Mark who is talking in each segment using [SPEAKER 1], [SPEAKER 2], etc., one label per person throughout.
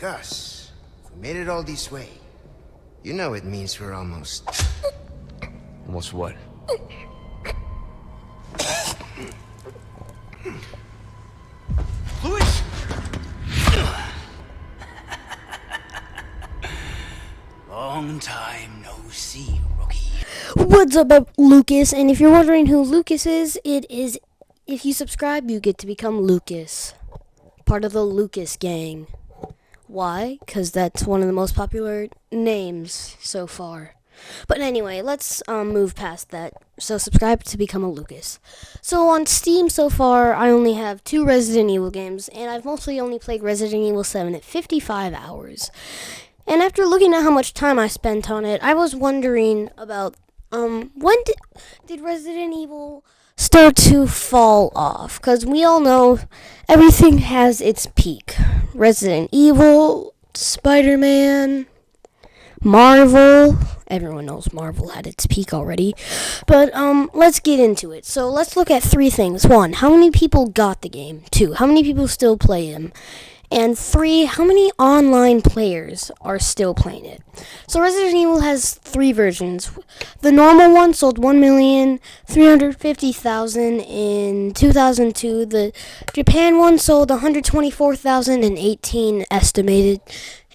[SPEAKER 1] us, we made it all this way. You know it means we're almost...
[SPEAKER 2] Almost what?
[SPEAKER 1] Luis!
[SPEAKER 3] Long time no see, rookie.
[SPEAKER 4] What's up, Lucas? And if you're wondering who Lucas is, it is, if you subscribe, you get to become Lucas. Part of the Lucas gang. Why? Because that's one of the most popular names so far. But anyway, let's move past that. So subscribe to become a Lucas. So on Steam so far, I only have 2 Resident Evil games, and I've mostly only played Resident Evil 7 at 55 hours. And after looking at how much time I spent on it, I was wondering about, when did Resident Evil start to fall off? Because we all know everything has its peak. Resident Evil, Spider-Man, Marvel. Everyone knows Marvel had its peak already. But let's get into it. So let's look at 3 things. 1, how many people got the game? 2, how many people still play him? And 3, how many online players are still playing it? So Resident Evil has 3 versions. The normal one sold 1,350,000 in 2002. The Japan one sold 124,018 estimated.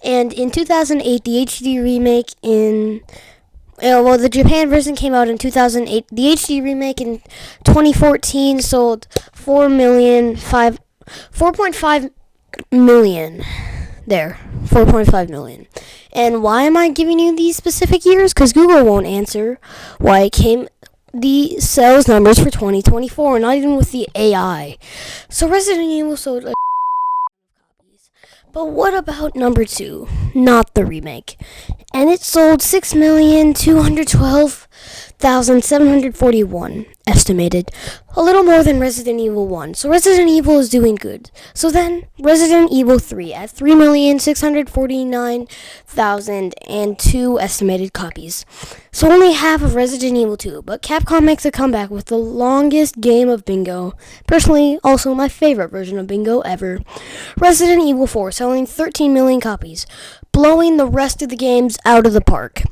[SPEAKER 4] And in 2008, the HD remake the Japan version came out in 2008. The HD remake in 2014 sold 4.5 million. There, 4.5 million. And why am I giving you these specific years? Because Google won't answer why it came the sales numbers for 2024, not even with the AI. So Resident Evil sold copies. But what about number 2? Not the remake. And it sold 6,212,741 estimated. A little more than Resident Evil 1. So Resident Evil is doing good. So then Resident Evil 3 at 3,649,002 estimated copies. So only half of Resident Evil 2. But Capcom makes a comeback with the longest game of Bingo. Personally, also my favorite version of Bingo ever. Resident Evil 4 selling 13 million copies, blowing the rest of the games out of the park.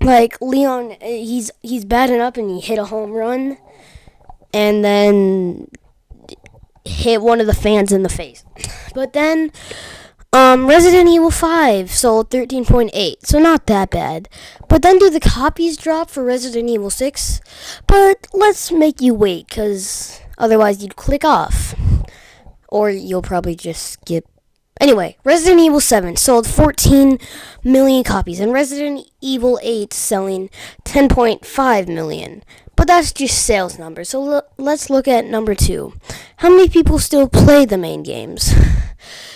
[SPEAKER 4] Like Leon, he's batting up and he hit a home run, and then hit one of the fans in the face. But then, Resident Evil 5 sold 13.8, so not that bad. But then do the copies drop for Resident Evil 6? But let's make you wait, because otherwise you'd click off. Or you'll probably just skip. Anyway, Resident Evil 7 sold 14 million copies, and Resident Evil 8 selling 10.5 million. But that's just sales numbers, so let's look at number 2. How many people still play the main games?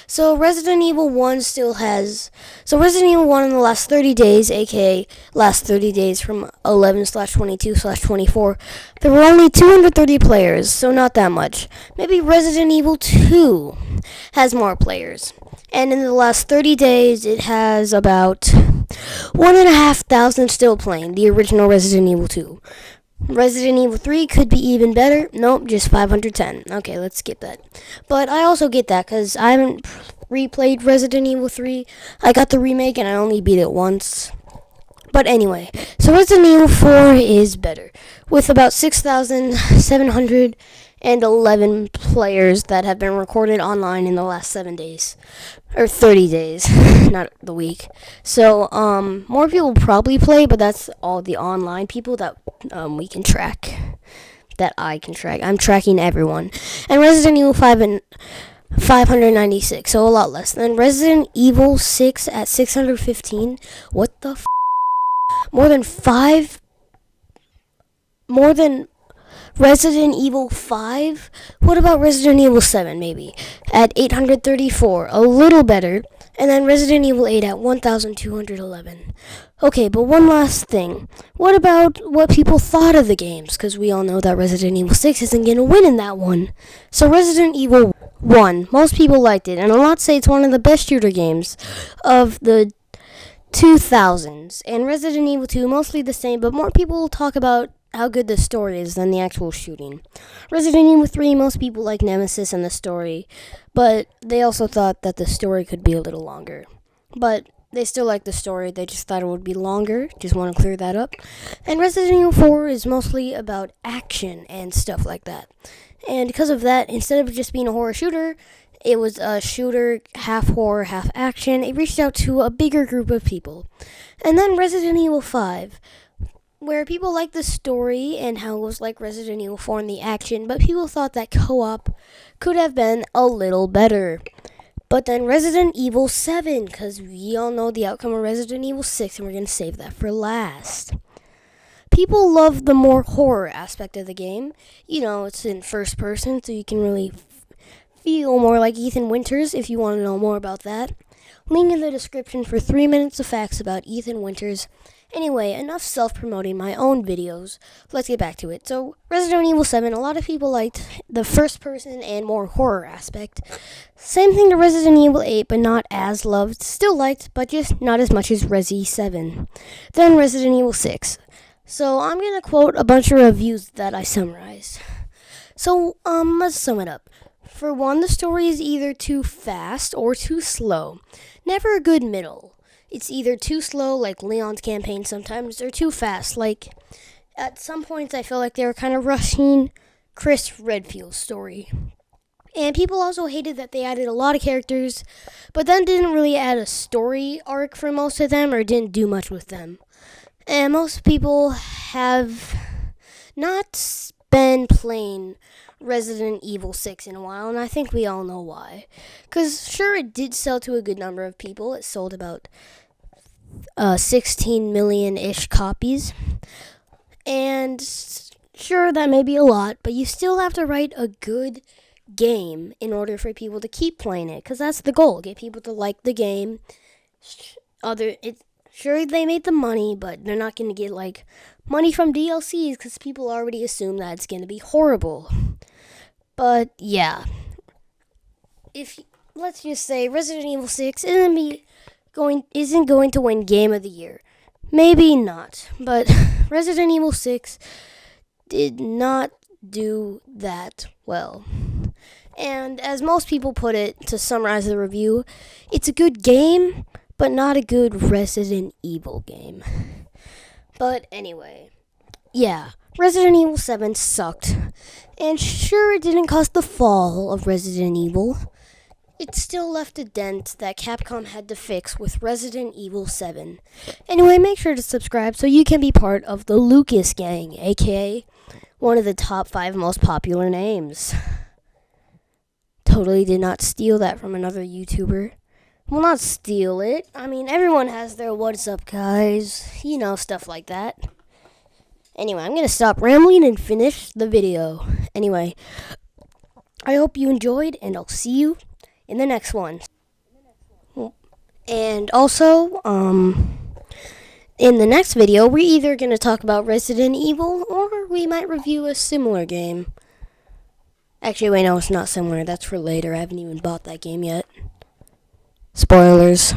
[SPEAKER 4] So Resident Evil 1 still has... So Resident Evil 1 in the last 30 days, aka last 30 days from 11/22/24, there were only 230 players, so not that much. Maybe Resident Evil 2 has more players. And in the last 30 days, it has about 1,500 still playing the original Resident Evil 2. Resident Evil 3 could be even better. Nope, just 510. Okay, let's skip that. But I also get that because I haven't replayed Resident Evil 3. I got the remake and I only beat it once. But anyway, so Resident Evil 4 is better, with about 6,711 players that have been recorded online in the last 7 days. Or 30 days, not the week. So, more people probably play, but that's all the online people that we can track. That I can track. I'm tracking everyone. And Resident Evil 5 and 596, so a lot less. Then Resident Evil 6 at 615. What the f***? More than Resident Evil 5? What about Resident Evil 7, maybe? At 834, a little better. And then Resident Evil 8 at 1,211. Okay, but one last thing. What about what people thought of the games? Because we all know that Resident Evil 6 isn't going to win in that one. So Resident Evil 1, most people liked it. And a lot say it's one of the best shooter games of the 2000s. And Resident Evil 2, mostly the same, but more people talk about how good the story is than the actual shooting. Resident Evil 3, most people like Nemesis and the story, but they also thought that the story could be a little longer. But they still like the story, they just thought it would be longer, just want to clear that up. And Resident Evil 4 is mostly about action and stuff like that. And because of that, instead of just being a horror shooter, it was a shooter, half horror, half action. It reached out to a bigger group of people. And then Resident Evil 5, where people liked the story and how it was like Resident Evil 4 in the action, but people thought that co-op could have been a little better. But then Resident Evil 7, because we all know the outcome of Resident Evil 6, and we're going to save that for last. People love the more horror aspect of the game. You know, it's in first person, so you can really feel more like Ethan Winters if you want to know more about that. Link in the description for 3 minutes of facts about Ethan Winters. Anyway, enough self-promoting my own videos. Let's get back to it. So, Resident Evil 7, a lot of people liked the first person and more horror aspect. Same thing to Resident Evil 8, but not as loved. Still liked, but just not as much as Resi 7. Then Resident Evil 6. So, I'm going to quote a bunch of reviews that I summarized. So, let's sum it up. For one, the story is either too fast or too slow. Never a good middle. It's either too slow, like Leon's campaign sometimes, or too fast. Like, at some points I feel like they were kind of rushing Chris Redfield's story. And people also hated that they added a lot of characters, but then didn't really add a story arc for most of them, or didn't do much with them. And most people have not been playing Resident Evil 6 in a while, and I think we all know why. Because, sure, it did sell to a good number of people. It sold about 16 million-ish copies. And, sure, that may be a lot, but you still have to write a good game in order for people to keep playing it, because that's the goal, get people to like the game. Sure, they made the money, but they're not going to get, like, money from DLCs, because people already assume that it's going to be horrible. But, yeah. Let's just say Resident Evil 6 isn't going to win Game of the Year. Maybe not, but Resident Evil 6 did not do that well. And as most people put it, to summarize the review, it's a good game, but not a good Resident Evil game. But anyway, yeah, Resident Evil 7 sucked. And sure, it didn't cause the fall of Resident Evil. It still left a dent that Capcom had to fix with Resident Evil 7. Anyway, make sure to subscribe so you can be part of the Lucas Gang, aka one of the top 5 most popular names. Totally did not steal that from another YouTuber. Well, not steal it. I mean, everyone has their what's up, guys. You know, stuff like that. Anyway, I'm going to stop rambling and finish the video. Anyway, I hope you enjoyed, and I'll see you in the next one. And also, in the next video, we're either going to talk about Resident Evil, or we might review a similar game. Actually, wait, no, it's not similar. That's for later. I haven't even bought that game yet. Spoilers.